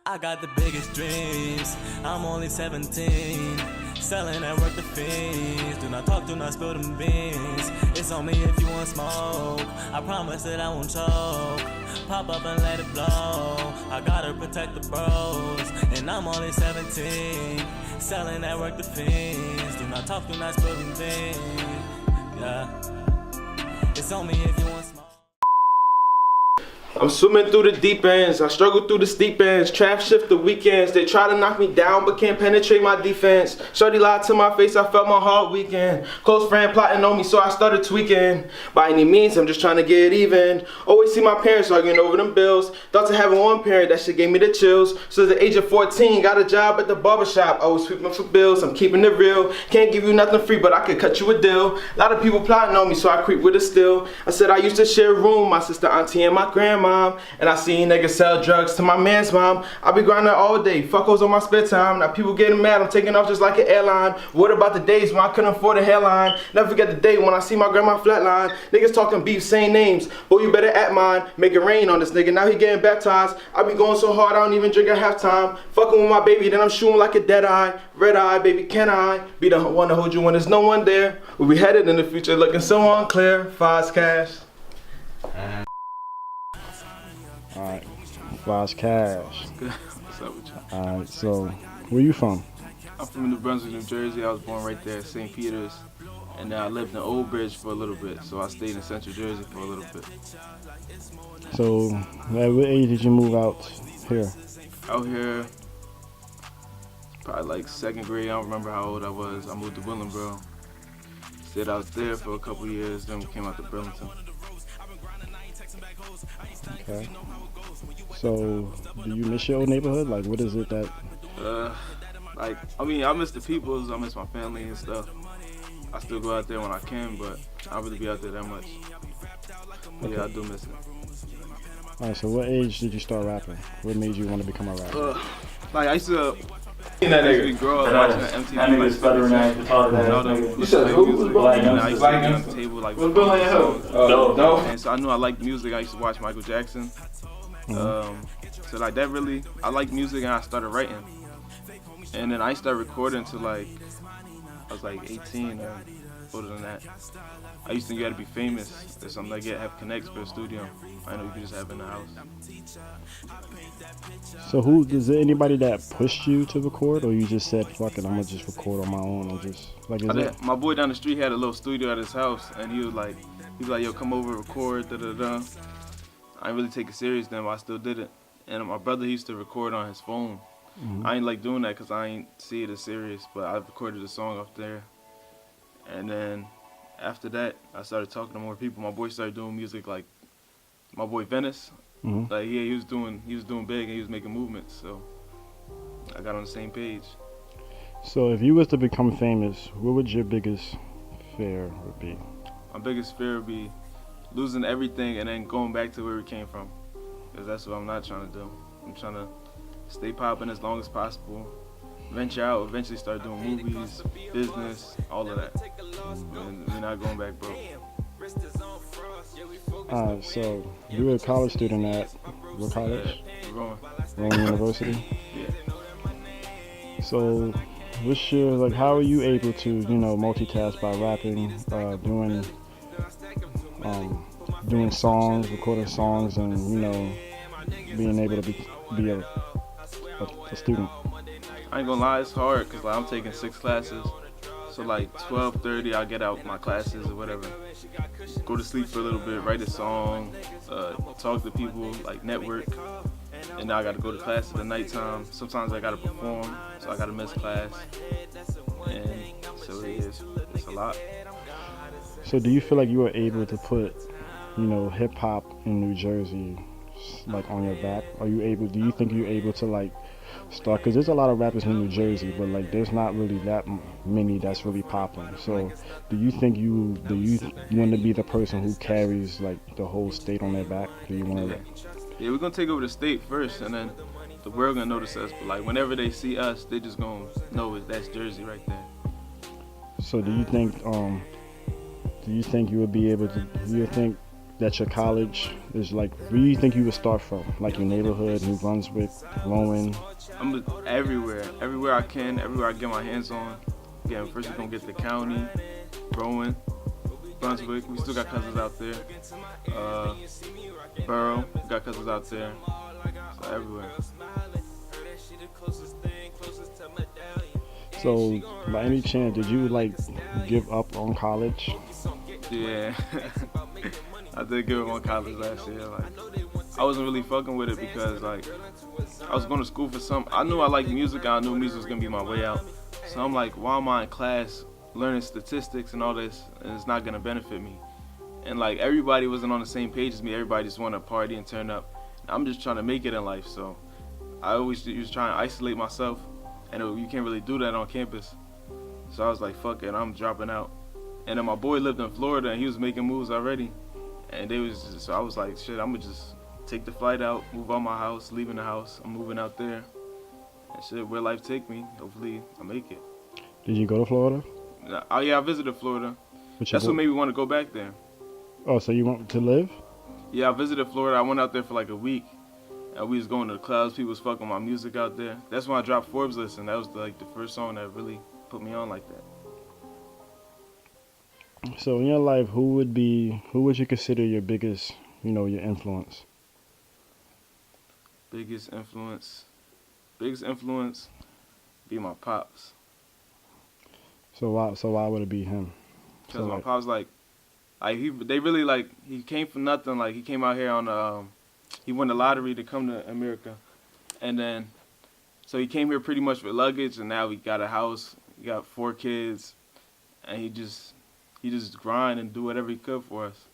I got the biggest dreams, I'm only 17. Selling at work the fiends. Do not talk, do not spill them beans. It's on me if you want smoke. I promise that I won't choke. Pop up and let it blow. I gotta protect the bros. And I'm only 17. Selling at work the fiends. Do not talk, do not spill them beans. Yeah. It's on me if you want smoke. I'm swimming through the deep ends, I struggle through the steep ends. Trap shift the weekends, they try to knock me down but can't penetrate my defense. Shorty lied to my face, I felt my heart weaken. Close friend plotting on me, so I started tweaking. By any means, I'm just trying to get even. Always see my parents arguing over them bills. Thought to having one parent, that shit gave me the chills. So at the age of 14, got a job at the barbershop. I was sweeping for bills, I'm keeping it real. Can't give you nothing free, but I could cut you a deal. A lot of people plotting on me, so I creep with it still. I said I used to share a room, my sister, auntie, and my grandma. And I seen niggas sell drugs to my man's mom. I be grinding all day, fuck hoes on my spare time. Now people getting mad, I'm taking off just like an airline. What about the days when I couldn't afford a hairline? Never forget the day when I see my grandma flatline. Niggas talking beef, saying names. Boy, you better act mine. Make it rain on this nigga, now he getting baptized. I be going so hard, I don't even drink at halftime. Fucking with my baby, then I'm shooting like a dead eye. Red eye, baby, can I be the one to hold you when there's no one there? We be headed in the future looking so unclear. Fize cash. Alright, Fize Cash. What's up with you? Alright, so where you from? I'm from New Brunswick, New Jersey. I was born right there at St. Peter's. And then I lived in Old Bridge for a little bit. So I stayed in Central Jersey for a little bit. So, at what age did you move out here? Out here, probably like second grade. I don't remember how old I was. I moved to Willingboro. Stayed out there for a couple years. Then we came out to Burlington. Okay. So, do you miss your old neighborhood? Like, what is it that... I miss the peoples, I miss my family and stuff. I still go out there when I can, but I don't really be out there that much. But yeah, I do miss it. Alright, so what age did you start rapping? What made you want to become a rapper? I used to grow up watching MTV. That nigga's stuttering ass retarded ass. You said who was black? I used to be on the table like What's Bill on your hood? No. And so I knew I liked music. I used to watch Michael Jackson. So like that really, I liked music and I started writing. And then I started recording till like, I was like 18 or older than that. I used to think you had to be famous. There's something like have connects for a studio. I know you can just have in the house. So is there anybody that pushed you to record, or you just said, fuck it, I'm gonna just record on my own and just, like, My boy down the street had a little studio at his house and he was like, yo, come over, record, da-da-da. I didn't really take it serious then, but I still did it. And my brother used to record on his phone. I ain't like doing that because I ain't see it as serious, but I recorded a song up there. And then after that, I started talking to more people. My boy started doing music, like my boy Venice. Like he was doing big and he was making movements. So I got on the same page. So if you was to become famous, what would your biggest fear would be? My biggest fear would be losing everything and then going back to where we came from. Because that's what I'm not trying to do. I'm trying to stay popping as long as possible. Venture out, eventually start doing movies, business, all of that. And we're not going back broke. So you were a college student at what college? Rowan University? Yeah. So what's your, like, how are you able to, multitask by rapping, doing songs, recording songs, and, being able to be a student? I ain't gonna lie, it's hard because I'm taking 6 classes. So like 12:30, I'll get out my classes or whatever. Go to sleep for a little bit, write a song, talk to people, like network. And now I gotta go to class at the nighttime. Sometimes I gotta perform, so I gotta miss class. And so it's a lot. So do you feel like you were able to put, hip hop in New Jersey, like, on your back? Do you think you're able to, like, start, because there's a lot of rappers in New Jersey, but like there's not really that many that's really popping. So do you think you want to be the person who carries like the whole state on their back? Do you want to? Yeah, we're gonna take over the state first, and then the world gonna notice us. But like whenever they see us, they just gonna know that's Jersey right there. So do you think you would be able to? Do you think that your college is like, where do you think you would start from? Like your neighborhood, New Brunswick, Rowan? I'm everywhere. Everywhere I can, everywhere I get my hands on. Yeah, first we're gonna get the county, Rowan, Brunswick. We still got cousins out there. Borough, we got cousins out there. So everywhere. So, by any chance, did you like give up on college? Yeah. I did give up on college last year. Like, I wasn't really fucking with it because like I was going to school for some. I knew I liked music. I knew music was gonna be my way out. So I'm like, why am I in class learning statistics and all this, and it's not gonna benefit me? And like everybody wasn't on the same page as me. Everybody just wanted to party and turn up. I'm just trying to make it in life. So I always was trying to isolate myself, and you can't really do that on campus. So I was like, fuck it, I'm dropping out. And then my boy lived in Florida, and he was making moves already. And so I was like, shit, I'm gonna just take the flight out, move out my house, leaving the house. I'm moving out there. And shit, where life take me, hopefully I make it. Did you go to Florida? Oh yeah, I visited Florida. That's what made me want to go back there. Oh, so you want to live? Yeah, I visited Florida. I went out there for like a week. And we was going to the clubs. People was fucking my music out there. That's when I dropped Forbes List, and that was like the first song that really put me on like that. So in your life, who would you consider your biggest, your influence? Biggest influence be my pops. So why would it be him? Because my pops he came from nothing. Like he came out here on he won the lottery to come to America, and then so he came here pretty much with luggage, and now he got a house, he got 4 kids, and he just grind and do whatever he could for us.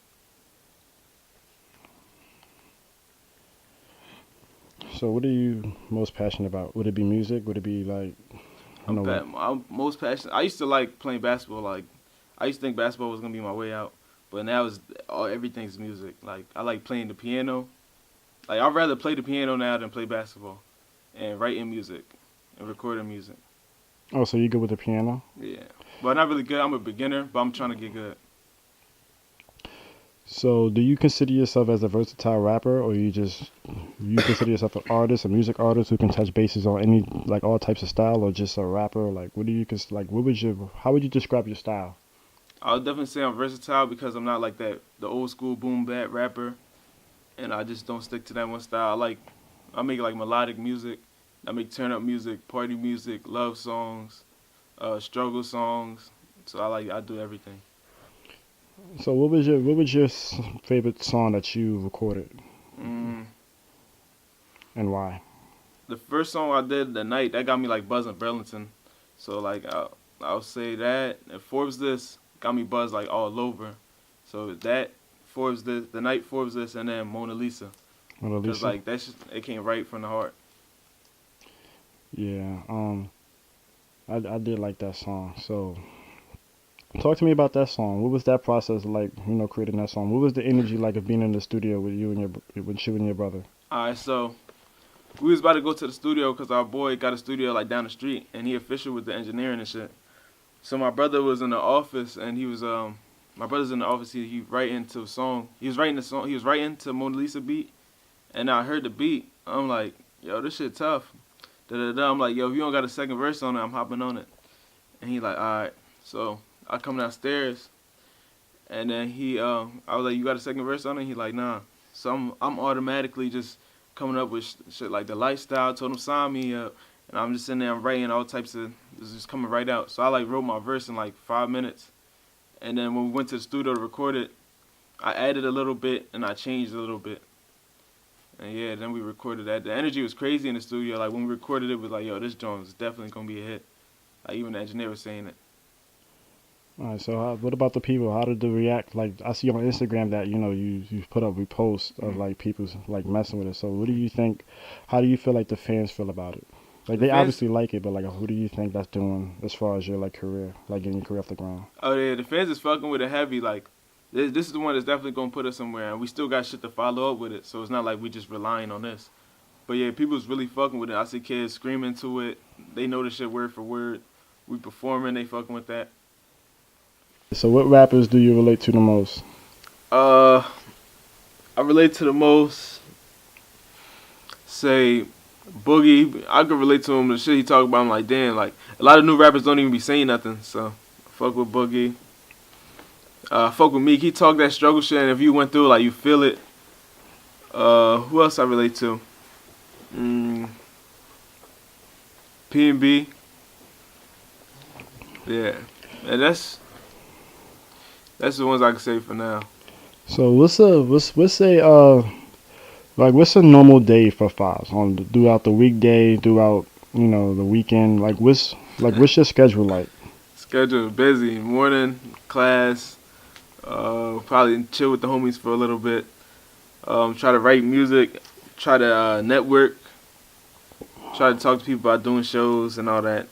So what are you most passionate about? Would it be music? Would it be like, I'm most passionate. I used to like playing basketball. Like, I used to think basketball was gonna be my way out, but now everything's music. Like, I like playing the piano. Like, I'd rather play the piano now than play basketball, and writing music, and recording music. Oh, so you good with the piano? Yeah, but not really good. I'm a beginner, but I'm trying to get good. So, do you consider yourself as a versatile rapper, or you consider yourself an artist, a music artist who can touch bases on any, like, all types of style, or just a rapper? Like, how would you describe your style? I would definitely say I'm versatile because I'm not like the old school boom bap rapper, and I just don't stick to that one style. I make like melodic music, I make turn up music, party music, love songs, struggle songs. So I do everything. So what was your favorite song that you recorded? And why? The first song I did, The Night, that got me like buzzing Burlington. So like I'll say that. And Forbes This got me buzzed like all over. So that, Forbes This, The Night, Forbes This, and then Mona Lisa. Cause like it came right from the heart. Yeah. I did like that song. So talk to me about that song. What was that process like, creating that song? What was the energy like of being in the studio with you and your brother? Alright, so we was about to go to the studio because our boy got a studio like down the street, and he official with the engineering and shit. So my brother was in the office, and he was my brother's in the office. He writing to a song. He was writing to Mona Lisa beat, and I heard the beat. I'm like, yo, this shit tough. I'm like, yo, if you don't got a second verse on it, I'm hopping on it. And he like, all right. So I come downstairs, and then I was like, you got a second verse on it? He like, nah. So I'm automatically just coming up with shit like the lifestyle. Told him sign me up, and I'm just sitting there, I'm writing all types of, it's just coming right out. So I like wrote my verse in like 5 minutes, and then when we went to the studio to record it, I added a little bit and I changed a little bit. And yeah, then we recorded that. The energy was crazy in the studio. Like when we recorded it, was like, yo, this joint is definitely gonna be a hit. Like even the engineer was saying it. All right. So what about the people? How did they react? Like I see on Instagram that you put up reposts of like people like messing with it. So what do you think? How do you feel like the fans feel about it? Like they obviously like it, but like who do you think that's doing as far as your like career, like getting your career off the ground? Oh yeah, the fans is fucking with it heavy. Like this is the one that's definitely gonna put us somewhere, and we still got shit to follow up with it. So it's not like we just relying on this. But yeah, people's really fucking with it. I see kids screaming to it. They know the shit word for word. We performing, they fucking with that. So what rappers do you relate to the most? I relate to the most. Say Boogie. I could relate to him. The shit he talk about. I'm like, damn. Like a lot of new rappers don't even be saying nothing. So fuck with Boogie. Fuck with Meek. He talk that struggle shit, and if you went through, like you feel it. Who else I relate to? P&B. Yeah, and that's the ones I can say for now. So what's a normal day for Fize throughout the weekday, throughout the weekend? Like what's your schedule like? Schedule busy. Morning class. Probably chill with the homies for a little bit. Try to write music. Try to network. Try to talk to people about doing shows and all that.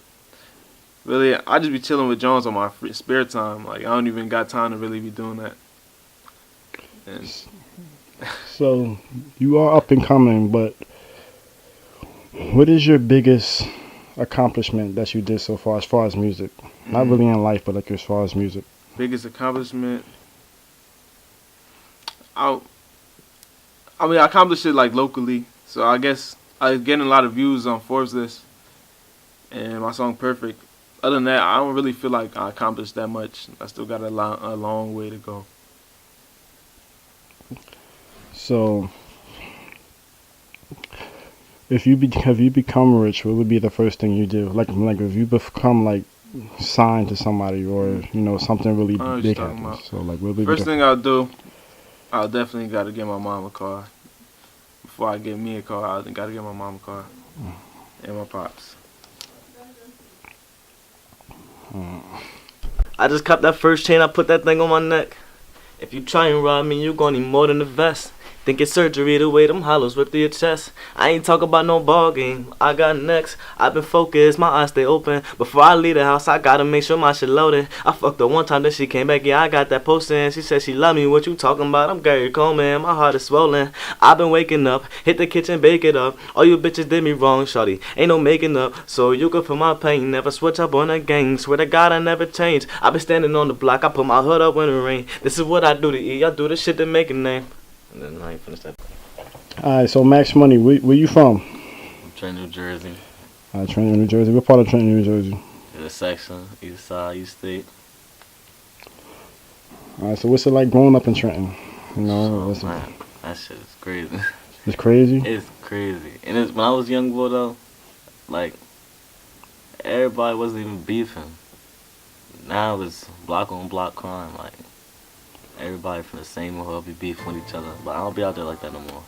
Really, I just be chilling with Jones on my spare time. Like I don't even got time to really be doing that. And so you are up and coming, but what is your biggest accomplishment that you did so far as music? Not really in life, but like as far as music. Biggest accomplishment. I accomplished it like locally, so I guess I was getting a lot of views on Forbes list, and my song Perfect. Other than that, I don't really feel like I accomplished that much. I still got a long way to go. So, if you become rich, what would be the first thing you do? Like if you become like signed to somebody, or something really big happens. So like, what would be first thing I'll do? I'll definitely got to get my mom a car. Before I get me a car, I got to get my mom a car and my pops. I just copped that first chain, I put that thing on my neck. If you try and rob me, you gon' need more than a vest. Think it's surgery the way them hollows rip through your chest. I ain't talk about no ball game, I got next. I've been focused, my eyes stay open. Before I leave the house, I gotta make sure my shit loaded. I fucked her one time, then she came back, yeah, I got that posting. She said she love me, what you talking about? I'm Gary Coleman, my heart is swollen. I've been waking up, hit the kitchen, bake it up. All you bitches did me wrong, shawty, ain't no making up. So you can feel my pain, never switch up on a gang. Swear to God I never change. I been standing on the block, I put my hood up when it rain. This is what I do to eat, I do this shit to make a name. And then I ain't finished that. Alright, so Maxx Money, where you from? Trenton, New Jersey. Trenton, New Jersey. What part of Trenton, New Jersey? The section, east side, east state. Alright, so what's it like growing up in Trenton? Man, that shit is crazy. It's crazy? It's crazy. And when I was young boy though, like, everybody wasn't even beefing. Now it's block on block crime, like. Everybody from the same hood be beefing with each other, but I don't be out there like that no more.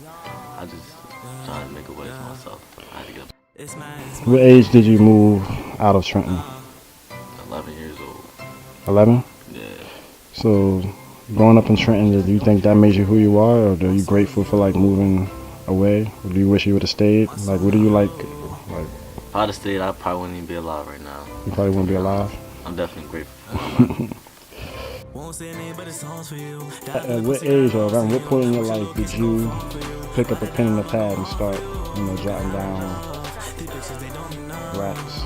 I just trying to make a way for myself. I had to get up. What age did you move out of Trenton? 11 years old. 11? Yeah. So, growing up in Trenton, do you think that made you who you are, or are you grateful for like moving away? Or do you wish you would have stayed? Like, what do you like? If I'd have stayed, I probably wouldn't even be alive right now. You probably wouldn't be alive? I'm definitely grateful for my life. At what age or around what point in your life did you pick up a pen and a pad and start, jotting down raps?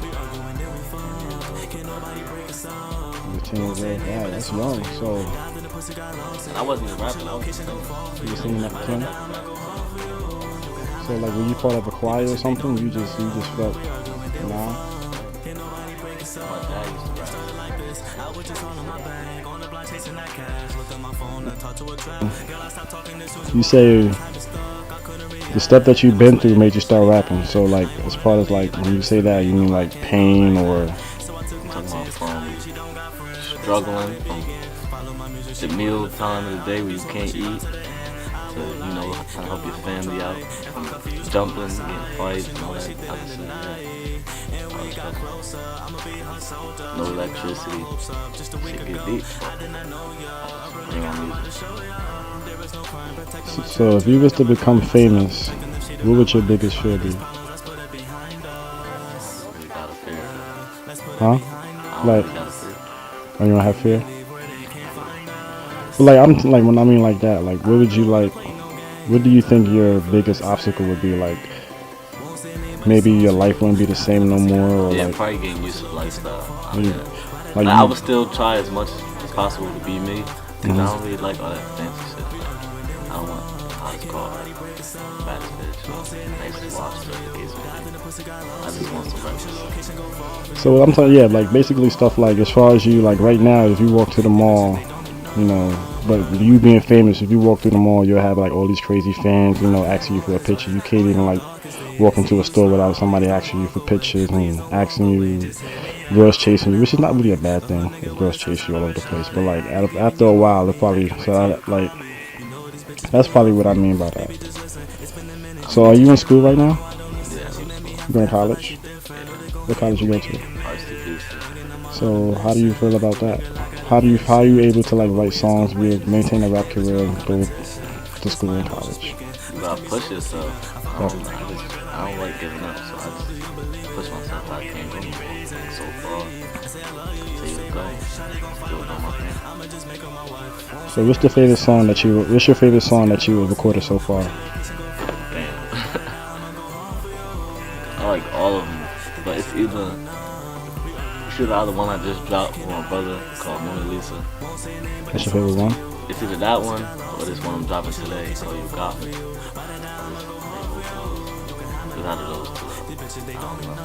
You were 10 years old? Yeah, that's young. So And I wasn't even rapping, I was just singing. you were singing at the pen? So like, were you part of a choir or something? You just felt, nah? My dad used to rap. You say the stuff that you've been through made you start rapping. So like, as far as like, when you say that, you mean like pain or? I'm talking about from struggling, from the meal time of the day where you can't eat, to, trying to help your family out, from jumping, getting fights, and all that type of shit. Yeah. No electricity. Shit get deep. Bring on music. So if you was to become famous, what would your biggest fear be? Really got a fear. Huh? I don't Like, really got a fear. oh, you don't have fear? But like, I'm like, when I mean like that, like, what would you like? What do you think your biggest obstacle would be? Like, maybe your life wouldn't be the same no more, or Yeah, like, probably getting used to the lifestyle. like I you, would still try as much as possible to be me, because I don't really like all that fancy shit. I it's called Fast Bitch. Nicest Lobster, the case of I just want some breakfast. So I'm telling, yeah, like basically stuff like as far as you like right now, if you walk to the mall, you know, but you being famous, if you walk through the mall, you'll have like all these crazy fans, you know, asking you for a picture. You can't even like walk into a store without somebody asking you for pictures and asking you, girls chasing you, which is not really a bad thing if girls chase you all over the place. But like after a while, it probably like that's probably what I mean by that. So are you in school right now? Yeah, You going to college? What college you go to? So how do you feel about that? How are you able to like write songs, maintain a rap career, and go to school and college? You gotta push yourself. I don't like giving up, so I just push myself. I can't go so far. Till you go. Still doing my thing. So what's your favorite song that you have recorded so far? Damn. I like all of them, but it's either the one I just dropped with my brother called Mona Lisa. That's your favorite one? It's either that one or this one I'm dropping today called You Got Me. It's out of those two. I don't know.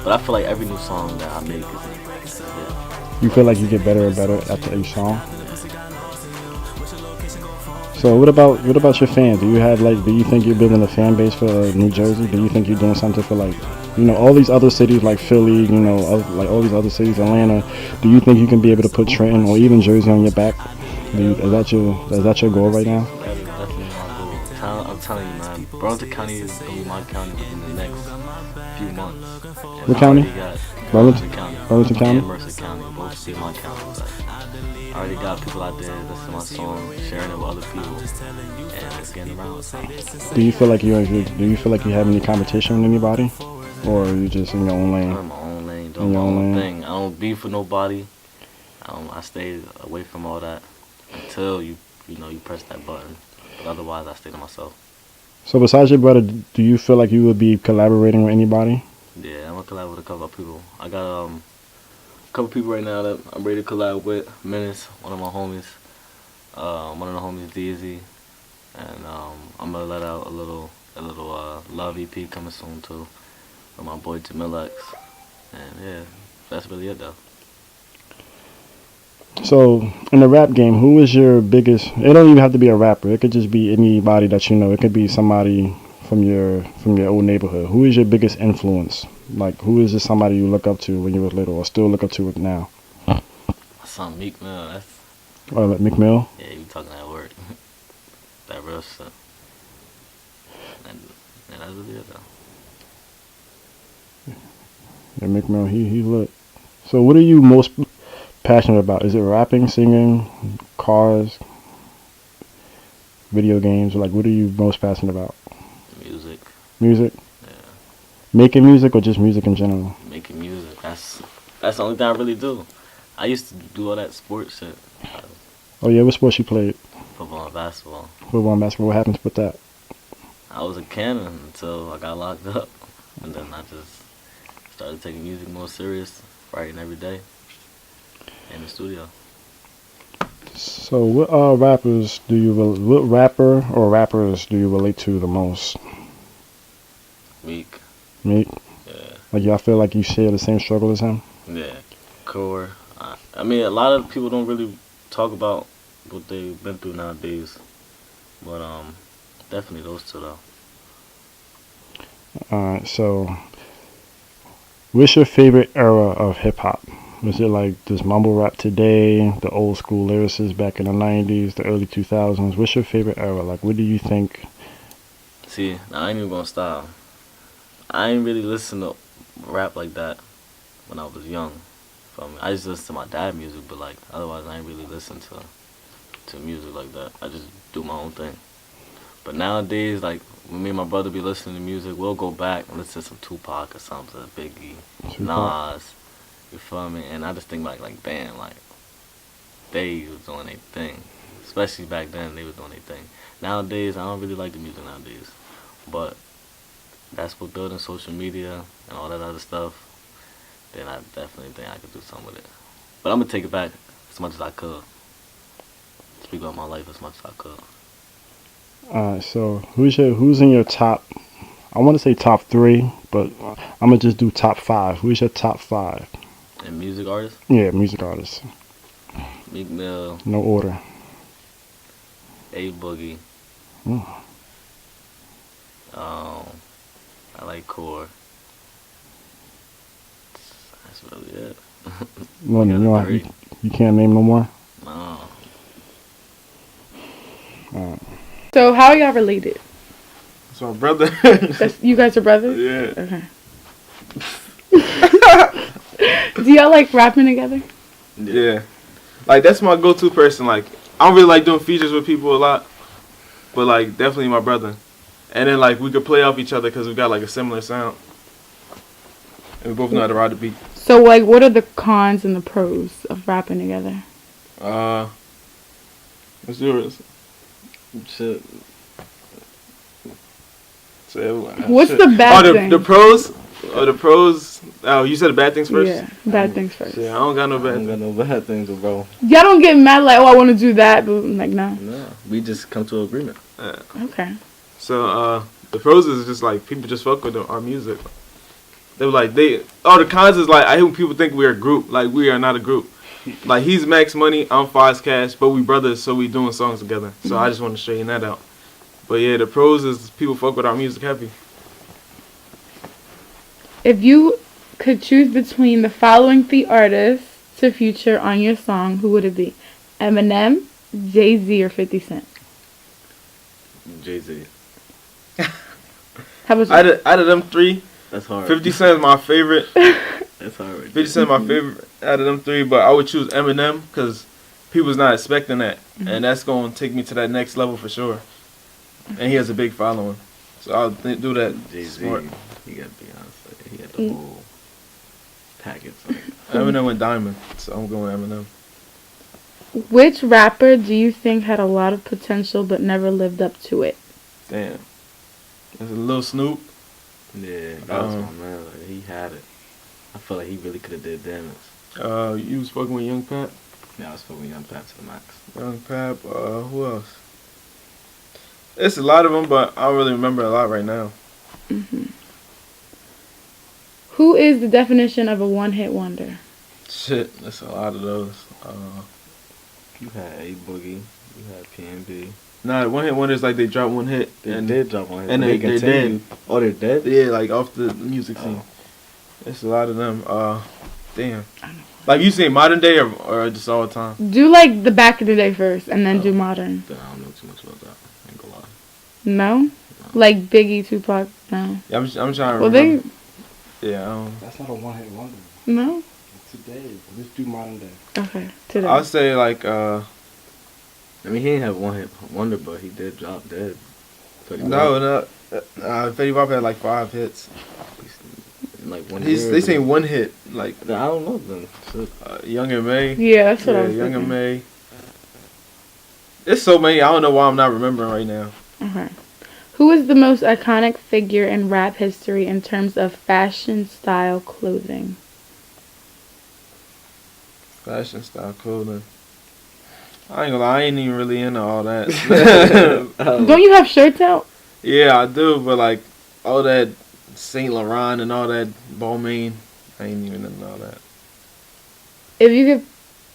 But I feel like every new song that I make is a hit. You feel like you get better and better after each song? So what about your fans? Do you think you're building a fan base for New Jersey? Do you think you're doing something for like, you know, all these other cities like Philly, you know, like all these other cities, Atlanta? Do you think you can be able to put Trenton or even Jersey on your back? Is that your goal right now? That is definitely my goal. I'm telling you, man, Burlington County is going to be my county within the next few months. And What county? Burlington County. Burlington County? And Mercer County, both be my counties. I already got people out there listening to my song, sharing it with other people, and it's getting around. Do you feel like you have any competition with anybody, or are you just in your own lane? I'm in my own lane, doing my own thing. I don't beef with nobody. I stay away from all that until you press that button. But otherwise, I stay to myself. So besides your brother, do you feel like you would be collaborating with anybody? Yeah, I'm gonna collab with a couple of people. I got a couple people right now that I'm ready to collab with. Menace, one of my homies. One of the homies, DZ. And I'm gonna let out a little Love EP coming soon too. With my boy Jamilex. And yeah, that's really it though. So in the rap game, who is your biggest? It don't even have to be a rapper. It could just be anybody that you know. It could be somebody from your old neighborhood. Who is your biggest influence? Like, who is just somebody you look up to when you were little, or still look up to now? Some Meek Mill. That's like Meek Mill. yeah, you talking that word, that real stuff. And that's really it though. Yeah, Meek Mill. He lit. So what are you most passionate about? Is it rapping, singing, cars, video games? Like, what are you most passionate about? Music. Music? Yeah. Making music or just music in general? Making music. That's the only thing I really do. I used to do all that sports shit. Oh yeah, what sports you played? Football and basketball. Football and basketball. What happened with that? I was a cannon until I got locked up. And then I just started taking music more serious, writing every day in the studio. So what what rapper or rappers do you relate to the most? Meek. Meek? Yeah. Like, y'all feel like you share the same struggle as him? Yeah. Core. I mean, a lot of people don't really talk about what they've been through nowadays. But definitely those two though. Alright, so what's your favorite era of hip hop? Was it like this mumble rap today, the old school lyricists back in the 90s, the early 2000s? What's your favorite era? Like, what do you think? See, I ain't even gonna style. I ain't really listen to rap like that when I was young. I just listen to my dad music, but like otherwise I ain't really listen to music like that. I just do my own thing. But nowadays, like when me and my brother be listening to music, we'll go back and listen to some Tupac or something, Biggie, Nas. You feel me? And I just think like damn, like they was doing their thing. Especially back then, they was doing their thing. Nowadays, I don't really like the music nowadays. But that's what building social media and all that other stuff, then I definitely think I could do something with it. But I'm going to take it back as much as I could. Speak about my life as much as I could. So who's in your top? I want to say top three, but I'm gonna just do top five. Who's your top five? And music artists, Yeah, music artists. Meek Mill, No order. A Boogie. Mm. I like Core. That's really it. No, got no, three. you can't name no more. No. So how are y'all related? So my brother. You guys are brothers? Yeah. Okay. Do y'all like rapping together? Yeah. Like, that's my go-to person. Like, I don't really like doing features with people a lot. But, like, definitely my brother. And then, like, we could play off each other because we got, like, a similar sound. And we both know how to ride the beat. So like, what are the cons and the pros of rapping together? Let's do it. Shit. What's the bad thing? The pros? Oh, the pros. Oh, you said the bad things first? Yeah, bad things first. Yeah, I don't got no I bad don't got things. no bad things, bro. Y'all don't get mad like, oh, I want to do that, but like, no. No, we just come to an agreement. Okay. So, the pros is just, like, people just fuck with our music. They were like, the cons is, like, I hate when people think we're a group. Like, we are not a group. Like, he's Max Money, I'm Fize Cash, but we brothers, so we doing songs together. So I just want to straighten that out. But yeah, the pros is people fuck with our music heavy. If you could choose between the following 3 artists to feature on your song, who would it be? Eminem, Jay-Z, or 50 Cent? Jay-Z. How about you? Out of them 3, That's hard. 50 Cent is my favorite. That's hard. 50 Cent is my favorite out of them 3, but I would choose Eminem because people's not expecting that. And that's going to take me to that next level for sure. And he has a big following. So I'll do that. Jay-Z. Smart. He got Beyonce. He got the whole package. Eminem went diamond, so I'm going Eminem. Which rapper do you think had a lot of potential but never lived up to it? Damn. There's a Lil Snoop. Yeah, that was my man. Like, he had it. I feel like he really could have did damage. You was fucking with Young Pat. Yeah, I was fucking Young Pat to the max. Young Pat. Who else? It's a lot of them, but I don't really remember a lot right now. Who is the definition of a one-hit wonder? Shit, that's a lot of those. You had A Boogie. You had PNB. Nah, one hit wonders like they drop one hit They and did drop one hit. and but they're continue. dead. Oh, they're dead? Yeah, like off the music scene. It's a lot of them. Damn. Like you say modern day or just all the time? Do like the back of the day first, and then do modern. Then I don't know too much about that. I ain't gonna lie. No? Like Biggie, Tupac, no. Yeah, I'm trying to Well, remember. Yeah, I don't. That's not a one-hit wonder. No? Today, let's do modern day. Okay, today. I'll say like I mean, he ain't have one hit wonder, but he did drop dead. no. Fetty Wap had like 5 hits. Like one They saying one hit like I don't know then. Shit. Young and May. Yeah, that's what I was Young thinking. and May. There's so many. I don't know why I'm not remembering right now. Okay. Who is the most iconic figure in rap history in terms of fashion, style, clothing? Fashion style clothing. I ain't gonna lie, I ain't even really into all that. Don't you have shirts out? Yeah, I do, but like all that Saint Laurent and all that Balmain, I ain't even into all that. If you could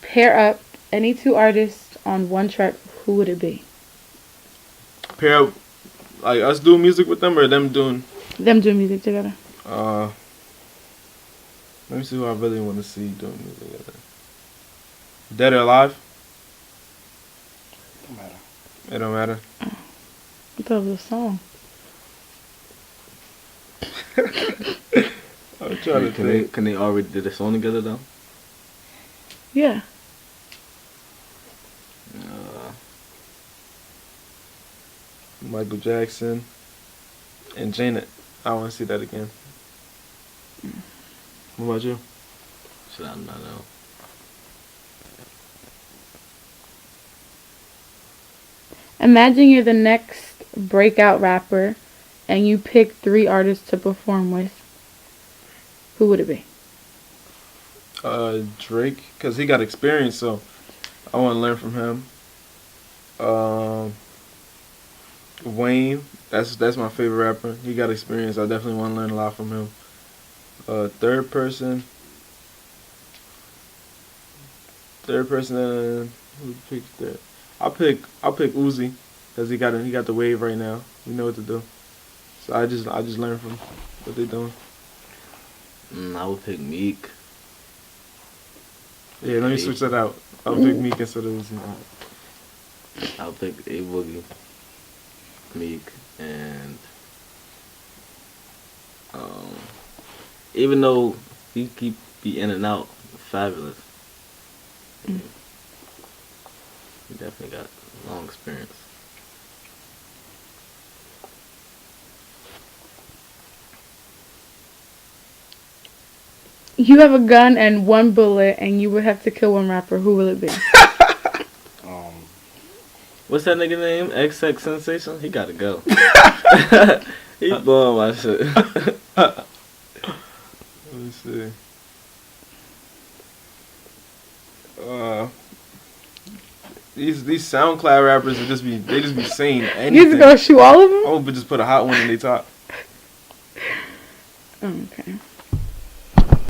pair up any 2 artists on one track, who would it be? Pair up, like us doing music with them or them doing. Them doing music together. Let me see who I really want to see doing music together. Dead or alive? Don't matter. It don't matter. I thought it was a song. I'm trying to think. Can they already did a song together though? Yeah. Michael Jackson and Janet. I want to see that again. What about you? Should I not know? Imagine you're the next breakout rapper and you pick 3 artists to perform with. Who would it be? Drake, because he got experience, so I want to learn from him. Wayne, that's my favorite rapper. He got experience. I definitely want to learn a lot from him. Third person. Who picks third? I'll pick Uzi, cause he got the wave right now. We know what to do. So I just learn from what they doing. I would pick Meek. Yeah, let me switch that out. I'll pick Meek instead of Uzi. I'll pick A Boogie, Meek, and even though he keep be in and out, Fabulous. He definitely got long experience. You have a gun and one bullet, and you would have to kill one rapper. Who will it be? What's that nigga name? XX Sensation? He gotta go. He blowing my shit. Let me see. These SoundCloud rappers would just be saying anything. You just gonna shoot all of them? I would just put a hot one in their top. Okay.